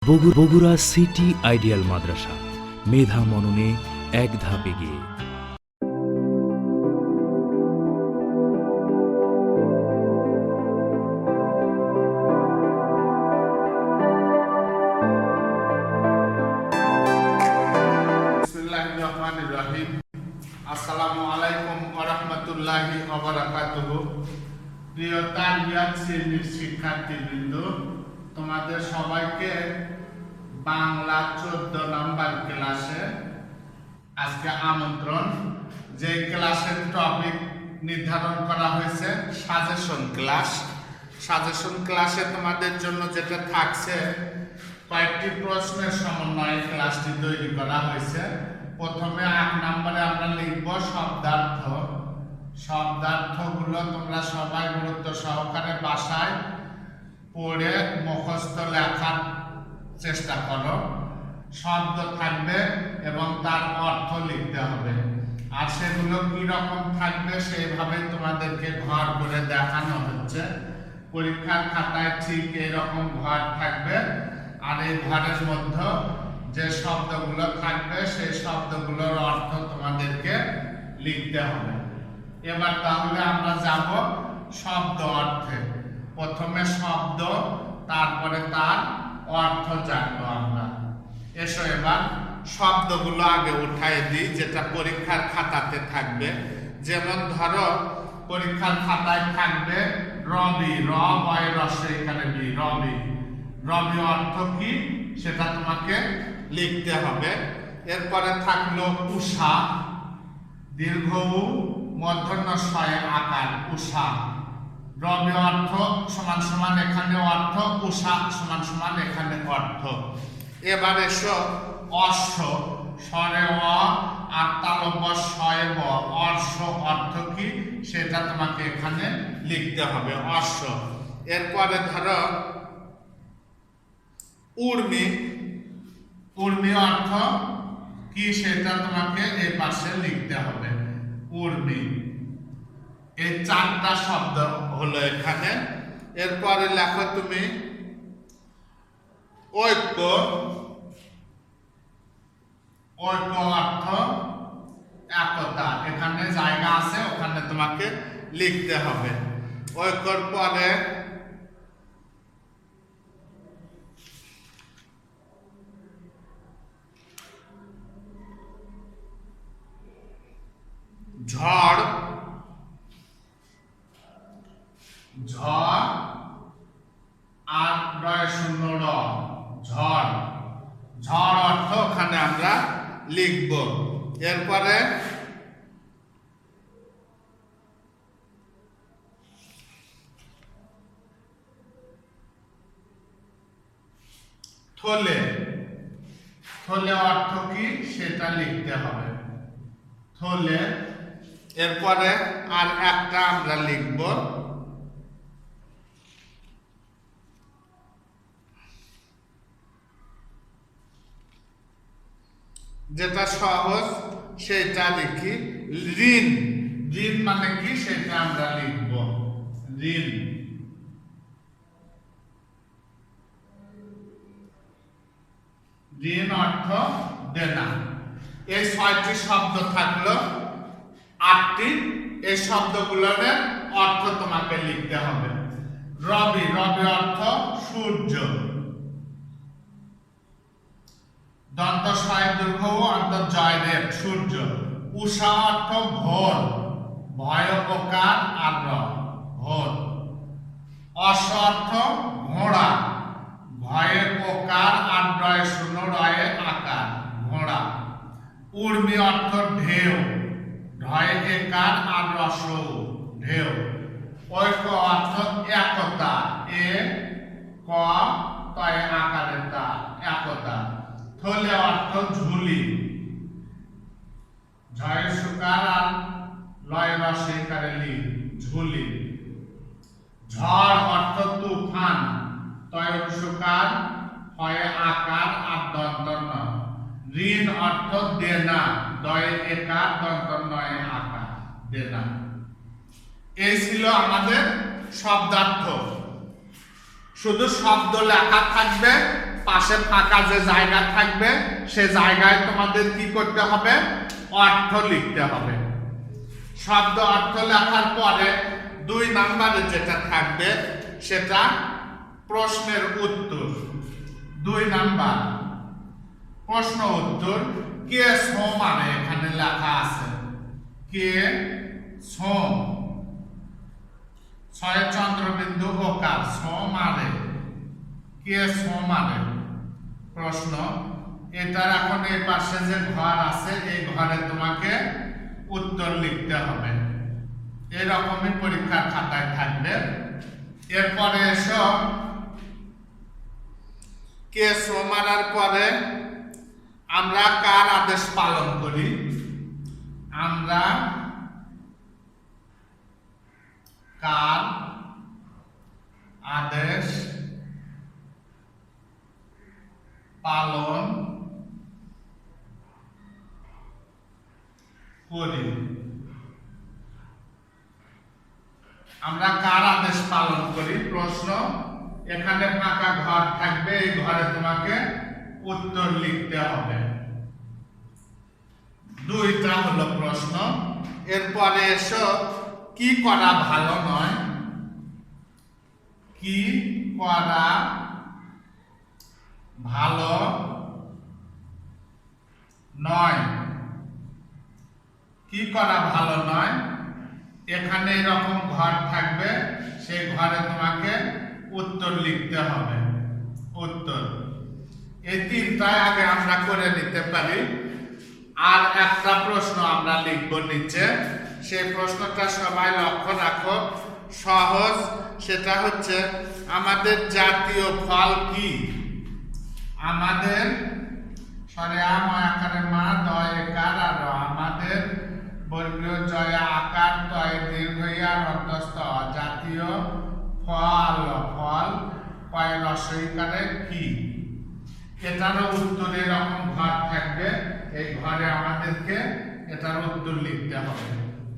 Bogura city ideal মাদ্রাসা, মেধা মননে এক ধাপ এগিয়ে। আসসালামু আলাইকুম ওয়া রাহমাতুল্লাহি ওয়া বারাকাতুহু। প্রিয় তানবিয়াত শ্রেণীর শিক্ষার্থীবৃন্দ, তোমাদের সবাইকে বাংলা 14 নম্বর ক্লাসে আজকে আমন্ত্রণ। যে ক্লাসের টপিক নির্ধারণ করা হয়েছে সাজেশন ক্লাস। সাজেশন ক্লাসে তোমাদের জন্য যেটা থাকছে, কয়েকটি প্রশ্নের সমন্বয়ে ক্লাসটি তৈরি করা হয়েছে। প্রথমে 8 নম্বরে আমরা লিখব শব্দার্থ। শব্দার্থগুলো তোমরা সবাই গুরুত্ব সহকারে বাসায় পড়ে মুখস্থ লেখার চেষ্টা করো। শব্দ থাকবে এবং তার অর্থ লিখতে হবে, আর সেগুলো কি রকম থাকবে সেইভাবে তোমাদেরকে ঘর করে দেখানো হচ্ছে। পরীক্ষার খাতায় ঠিক এরকম ঘর থাকবে, আর এই ঘরের মধ্যে যে শব্দগুলো থাকবে সেই শব্দগুলোর অর্থ তোমাদেরকে লিখতে হবে। এবার তাহলে আমরা যাব শব্দ অর্থে। প্রথমে শব্দ, তারপরে তার অর্থ জানবো আমরা। এসো এবার শব্দগুলো আগে উঠাই দিই, যেটা পরীক্ষার খাতাতে থাকবে। যেমন ধরো পরীক্ষার খাতায় থাকবে রবি, র বয় রসে এখানে বি, রবি। রবি অর্থ কি সেটা তোমাকে লিখতে হবে। এরপরে থাকলো উষা, দীর্ঘ উ মূর্ধন্য শয়ে আকার, উষা। রবি অর্থ সমান সমান এখানে অর্থ, উষা সমান সমান এখানে অর্থ। এবার এসো অশ্ব, স্বরে অ আর তালব্য শয়ে ব, অশ্ব অর্থ কি সেটা তোমাকে এখানে লিখতে হবে, অশ্ব। এরপরে ধরো উর্মি, উর্মি অর্থ কি সেটা তোমাকে এই পাশে লিখতে হবে, উর্মি। এই 4টা শব্দ হলো এখানে। এরপরে লেখো তুমি ঐক্য। ঐক্য অর্থ একতা, এখানে জায়গা আছে ওখানে তোমাকে লিখতে হবে। ঐক্যর পরে ঝড়, ঝড় আর রয় শূন্য র, ঝড়। ঝড় অর্থ ওখানে আমরা লিখব। এরপরে থলে, থলে অর্থ কি সেটা লিখতে হবে, থলে। এরপরে আর একটা আমরা লিখব যেটা সহজ সেটা লিখি, ঋণ। ঋণ মানে কি সেটা আমরা লিখব, ঋণ। ঋণ অর্থ দেনা। এই 6টি শব্দ থাকলো, 8টি। এই শব্দগুলোর অর্থ তোমাকে লিখতে হবে। রবি, রবি অর্থ সূর্য, দন্ত শয় দীর্ঘ অন্তর জয় রেপ, সূর্য। উষা অর্থ ভোর, ভয় ওকার আর র, ভোর। অশ্ব অর্থ ঘোড়া, ভয়ে ওকার আর রয় শূন্য রয়ে আকার, ঘোড়া। উর্মি অর্থ ঢেউ, ঢয় একার আর রস, ঢেউ। ঐক্য অর্থ একতা, এ ক তয় আকারের তা, একতা। থলে অর্থ ঝুলি, ঝয় সুকার আর লয় রসে কারেলি, ঝুলি। ঝড় অর্থ তুফান, তয় সুকার হয় আকার আর দন্ত ন। ঋণ অর্থ দেনা, দয় একার দন্ত নয় আকার, দেনা। এই ছিল আমাদের শব্দার্থ। শুধু শব্দ লেখা থাকবে, পাশে ফাঁকা যে জায়গা থাকবে সে জায়গায় তোমাদের কি করতে হবে, অর্থ লিখতে হবে। শব্দ অর্থ লেখার পরে 2 নম্বরে যেটা থাকবে সেটা প্রশ্নের উত্তর। 2 নাম্বার প্রশ্ন উত্তর। কে ছো মানে এখানে লেখা আছে, কে ছো, ছয় চন্দ্রবিন্দু ওকার, ছো মানে কে ছো মানে প্রশ্ন। এটার এখন এই পাশে যে ঘর আছে এই ঘরে তোমাকে উত্তর লিখতে হবে। এরকমই পরীক্ষার খাতায় থাকবে। এরপরে এসো কে ছো মারার পরে আমরা কার আদেশ পালন করি, আমরা কার আদেশ পালন করি, আমরা কার আদেশ পালন করি প্রশ্ন। এখানে ফাঁকা ঘর থাকবে, এই ঘরে তোমাকে উত্তর লিখতে হবে। 2টা হলো প্রশ্ন। এরপরে এসো কি করা ভালো নয়, কি করা ভালো নয়, কি করা ভালো নয়। এখানে এরকম ঘর থাকবে, সেই ঘরে তোমাকে উত্তর লিখতে হবে। উত্তর এই 3টায় আগে আমরা করে নিতে পারি। আর একটা প্রশ্ন আমরা লিখব নিচে, সেই প্রশ্নটা সবাই লক্ষ্য রাখো, সহজ। সেটা হচ্ছে আমাদের জাতীয় ফল কি। আমাদের আকারে মা দয় একার আর আমাদের বর্গীয় জয় আকার তয় দীর্ঘ আর অন্তস্থ জাতীয় ফল, ফল কয় রসইকারে কি। এটারও উত্তর এরকম ঘর থাকবে, এই ঘরে আমাদেরকে এটার উত্তর লিখতে হবে।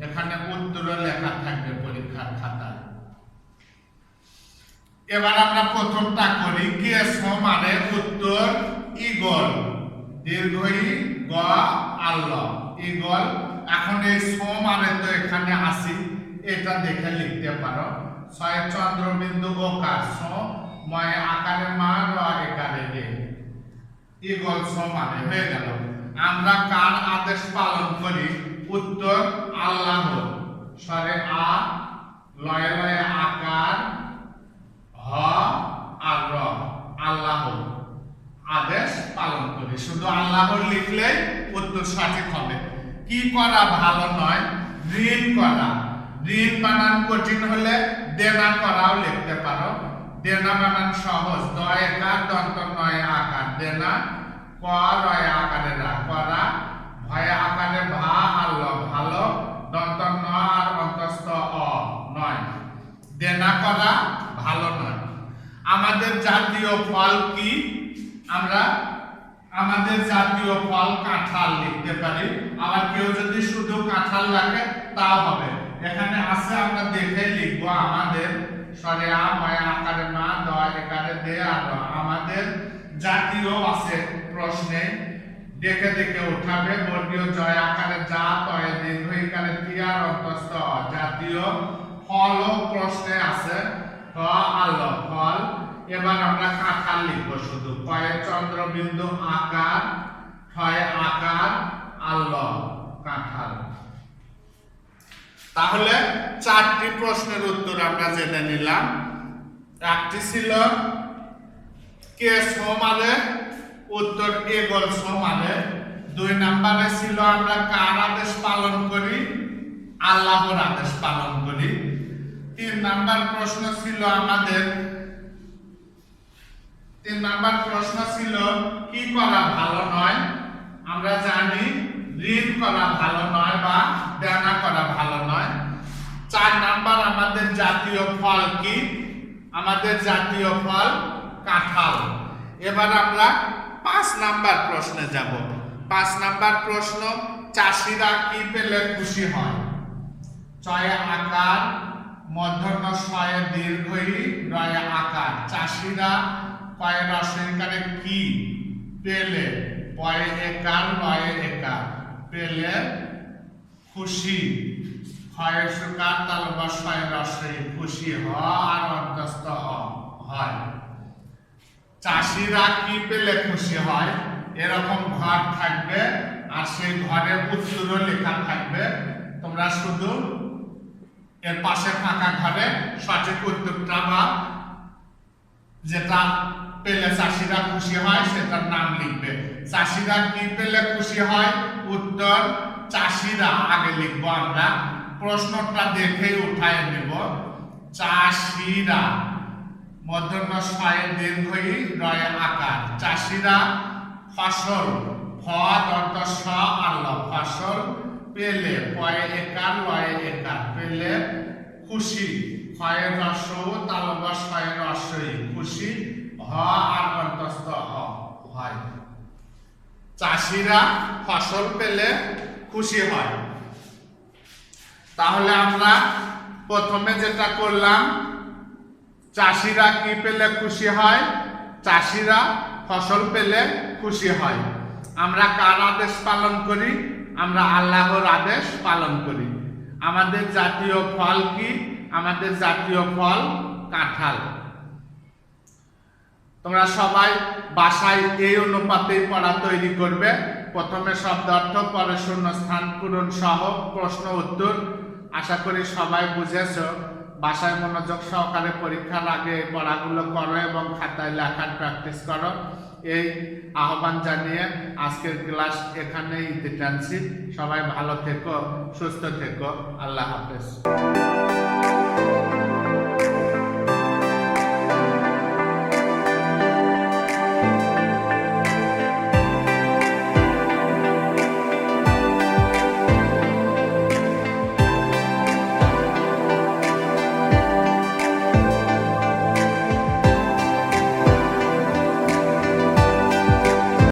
এখানে উত্তরও লেখা থাকবে পরীক্ষার খাতায়। এবার আমরা প্রথমটা করি, কে ছো মানে উত্তর ঈগল, দীর্ঘ ই গ আল্ল, ঈগল। এখন এই ছো মানে তো এখানে আসি, এটা দেখে লিখতে পারো। 6 চন্দ্রবিন্দু ওকার, ছো ময় আকারে মা র একারে রে, ঈগল ছো মানে হয়ে গেল। আমরা কার আদেশ পালন করি, উত্তর আল্লাহ, স্বরে আ লয়ে লয়ে আকার হ আর র, আল্লাহ আদেশ পালন করি। শুধু আল্লাহ লিখলেই উত্তর সঠিক হবে। কি করা ভালো নয়, ঋণ করা। ঋণ বানান কঠিন হলে দেনা করাও লিখতে পারো। দেনা বানান সহজ, দয় একার দন্ত নয় আকার, দেনা ক রয় আকারে রা, করা ভয় আকারে ভা আল্ল, ভালো দন্ত ন আর অন্তস্থ অ, নয়, দেনা করা ভালো নয়। আমাদের জাতীয় ফল কি, আমরা আমাদের জাতীয় ফল কাঁঠাল লিখতে পারি। আবার কেউ যদি শুধু কাঁঠাল লেখে তাও হবে। এখানে আছে আমরা দেখে লিখবো আমাদের, স্বরে আ ময় আকারে মা দয় একারে দে আর আমাদের জাতীয় আছে প্রশ্নে, দেখে দেখে উঠাবে। বর্গীয় জয় আকারে যা তয় দীর্ঘ ইকারে তি আর অন্তস্থ অ, জাতীয় ফল প্রশ্নে আছে, ক আল্ল ফল। এবার আমরা কাঁঠাল লিখবো শুধু, কয়ে চন্দ্রবিন্দু আকার, ছয় আকার আল্ল, কাঁঠাল। তাহলে 4টি প্রশ্নের উত্তর আমরা জেনে নিলাম। একটি ছিল কে ছো মানে উত্তর ঈগল ছো মানে। 2 নম্বরে ছিল আমরা কার আদেশ পালন করি, আল্লাহর আদেশ পালন করি। 3 নাম্বার প্রশ্ন ছিল আমাদের, 3 নাম্বার প্রশ্ন ছিল কি করা ভালো নয়। আমরা জানি ঋণ করা ভালো নয় বা দেনা করা ভালো নয়। 4 নাম্বার আমাদের জাতীয় ফল কি, আমাদের জাতীয় ফল কাঁঠাল। এবার আমরা 5 নাম্বার প্রশ্নে যাব। 5 নাম্বার প্রশ্ন, চাষিরা কি পেলে খুশি হয়। চয় আকার মধ্যর্ণ শয়ে দীর্ঘ ই রয় আকার, চাষিরা কয় রসইকারে কি, পেলে, পয়ে একার লয়ে একার, পেলে খুশি, ক্ষয়ে সুকার তালবা ছয় রসই, খুশি হ আর অন্তস্থ হয়। চাষিরা কি পেলে খুশি হয়, এরকম ঘর থাকবে আর সেই ঘরের উত্তরও লেখা থাকবে। তোমরা শুধু এর পাশে ফাঁকা ঘরে সঠিক উত্তরটা বা যেটা পেলে চাষিরা খুশি হয় সেটার নাম লিখবে। চাষিরা কি পেলে খুশি হয়, উত্তর চাষিরা আগে লিখবো আমরা, প্রশ্নটা দেখেই উঠায় নেব। চাষিরা মধ্যন্ন ছয় দীর্ঘই রয়ে আকার, চাষিরা ফসল, ফ দন্ত স আল, ফসল পেলে, পয়ে একার লয়ে একার, পেলে খুশি, ক্ষয়ে রস তালব ছয় রসই, খুশি হ আর অন্তস্থ হয়। চাষিরা ফসল পেলে খুশি হয়। তাহলে আমরা প্রথমে যেটা করলাম, চাষিরা কি পেলে খুশি হয়, চাষিরা ফসল পেলে খুশি হয়। আমরা কার আদেশ পালন করি, আমরা আল্লাহর আদেশ পালন করি। আমাদের জাতীয় ফল কি, আমাদের জাতীয় ফল কাঁঠাল। তোমরা সবাই বাসায় এই অনুপাতেই পড়া তৈরি করবে। প্রথমে শব্দ অর্থ, পরে শূন্যস্থান পূরণ সহ প্রশ্ন উত্তর। আশা করি সবাই বুঝেছো। বাসায় মনোযোগ সহকারে পরীক্ষার আগে পড়াগুলো করো এবং খাতায় লেখার প্র্যাকটিস করো। এই আহ্বান জানিয়ে আজকের ক্লাস এখানেই ইতি টানছি। সবাই ভালো থেকো, সুস্থ থেকো। আল্লাহ হাফেজ।